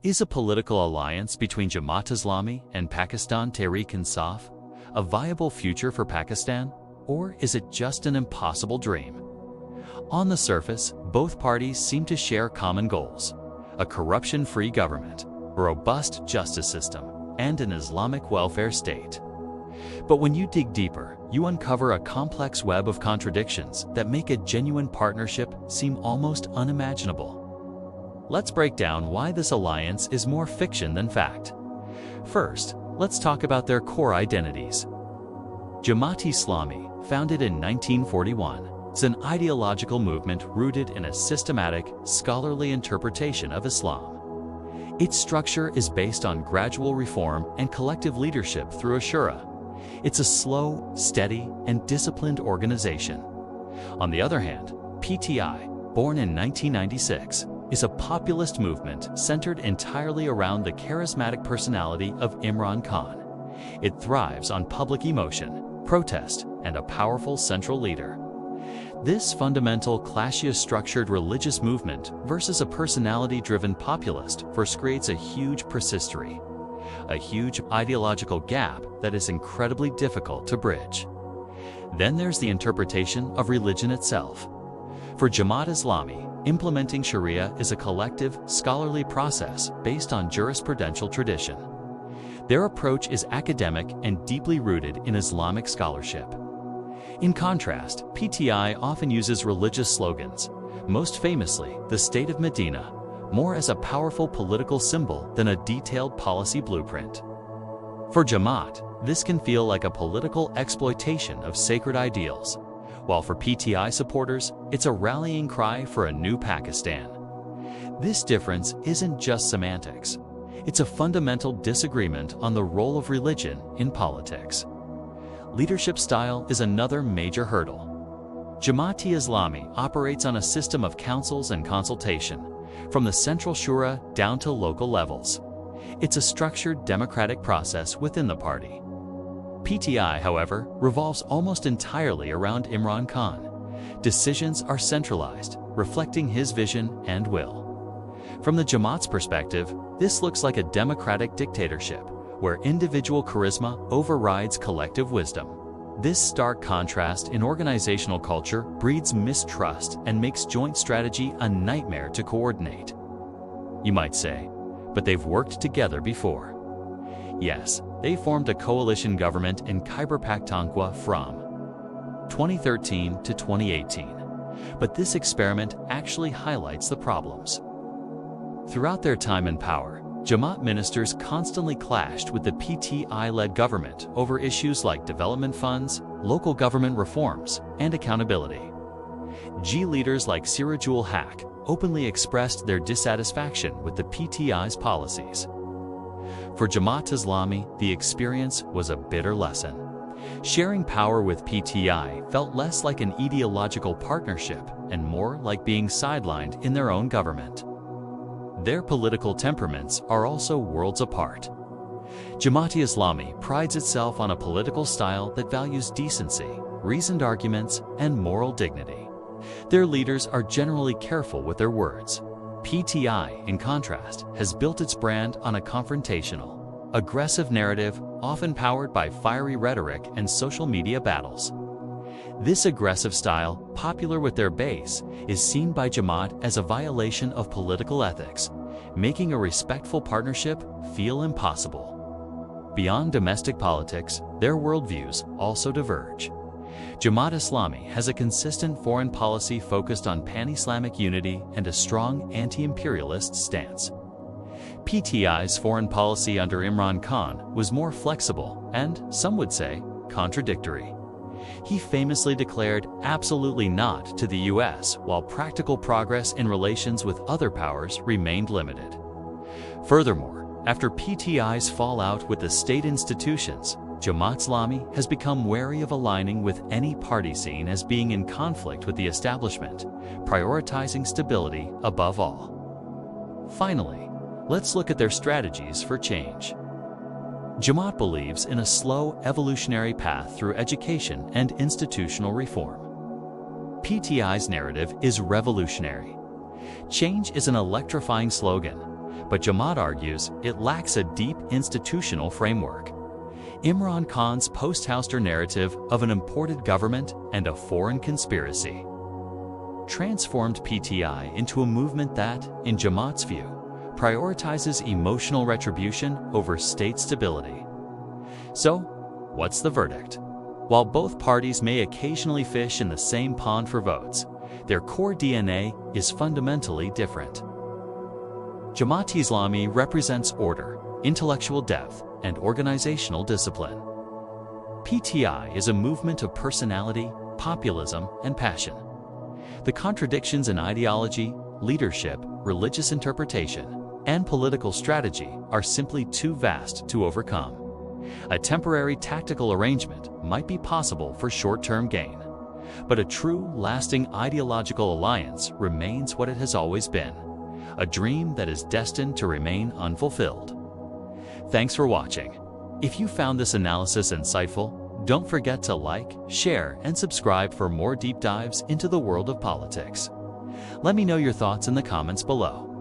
Is a political alliance between Jamaat Islami and Pakistan Tehreek-e-Insaf a viable future for Pakistan, or is it just an impossible dream? On the surface, both parties seem to share common goals: a corruption-free government, a robust justice system, and an Islamic welfare state. But when you dig deeper, you uncover a complex web of contradictions that make a genuine partnership seem almost unimaginable. Let's break down why this alliance is more fiction than fact. First, let's talk about their core identities. Jamaat Islami, founded in 1941, is an ideological movement rooted in a systematic, scholarly interpretation of Islam. Its structure is based on gradual reform and collective leadership through a shura. It's a slow, steady, and disciplined organization. On the other hand, PTI, born in 1996, is a populist movement centered entirely around the charismatic personality of Imran Khan. It thrives on public emotion, protest, and a powerful central leader. This fundamental classiest-structured religious movement versus a personality-driven populist first creates a huge persistory, a huge ideological gap that is incredibly difficult to bridge. Then there's the interpretation of religion itself. For Jamaat Islami, implementing Sharia is a collective, scholarly process based on jurisprudential tradition. Their approach is academic and deeply rooted in Islamic scholarship. In contrast, PTI often uses religious slogans, most famously the State of Medina, more as a powerful political symbol than a detailed policy blueprint. For Jamaat, this can feel like a political exploitation of sacred ideals, while for PTI supporters, it's a rallying cry for a new Pakistan. This difference isn't just semantics. It's a fundamental disagreement on the role of religion in politics. Leadership style is another major hurdle. Jamaat Islami operates on a system of councils and consultation, from the central shura down to local levels. It's a structured democratic process within the party. PTI, however, revolves almost entirely around Imran Khan. Decisions are centralized, reflecting his vision and will. From the Jamaat's perspective, this looks like a democratic dictatorship, where individual charisma overrides collective wisdom. This stark contrast in organizational culture breeds mistrust and makes joint strategy a nightmare to coordinate. You might say, but they've worked together before. Yes, they formed a coalition government in Khyber Pakhtunkhwa from 2013 to 2018. But this experiment actually highlights the problems. Throughout their time in power, Jamaat ministers constantly clashed with the PTI-led government over issues like development funds, local government reforms, and accountability. G leaders like Sirajul Haq openly expressed their dissatisfaction with the PTI's policies. For Jamaat Islami, the experience was a bitter lesson. Sharing power with PTI felt less like an ideological partnership and more like being sidelined in their own government. Their political temperaments are also worlds apart. Jamaat Islami prides itself on a political style that values decency, reasoned arguments, and moral dignity. Their leaders are generally careful with their words. PTI, in contrast, has built its brand on a confrontational, aggressive narrative often powered by fiery rhetoric and social media battles. This aggressive style, popular with their base, is seen by Jamaat as a violation of political ethics, making a respectful partnership feel impossible. Beyond domestic politics, their worldviews also diverge. Jamaat Islami has a consistent foreign policy focused on pan-Islamic unity and a strong anti-imperialist stance. PTI's foreign policy under Imran Khan was more flexible and, some would say, contradictory. He famously declared absolutely not to the US, while practical progress in relations with other powers remained limited. Furthermore, after PTI's fallout with the state institutions, Jamaat Islami has become wary of aligning with any party seen as being in conflict with the establishment, prioritizing stability above all. Finally, let's look at their strategies for change. Jamaat believes in a slow, evolutionary path through education and institutional reform. PTI's narrative is revolutionary. Change is an electrifying slogan, But Jamaat argues it lacks a deep institutional framework. Imran Khan's post-Hauster narrative of an imported government and a foreign conspiracy transformed PTI into a movement that, in Jamaat's view, prioritizes emotional retribution over state stability. So, what's the verdict? While both parties may occasionally fish in the same pond for votes, their core DNA is fundamentally different. Jamaat Islami represents order, intellectual depth, and organizational discipline. PTI is a movement of personality, populism, and passion. The contradictions in ideology, leadership, religious interpretation, and political strategy are simply too vast to overcome. A temporary tactical arrangement might be possible for short-term gain, but a true, lasting ideological alliance remains what it has always been, a dream that is destined to remain unfulfilled. Thanks for watching. If you found this analysis insightful, don't forget to like, share, and subscribe for more deep dives into the world of politics. Let me know your thoughts in the comments below.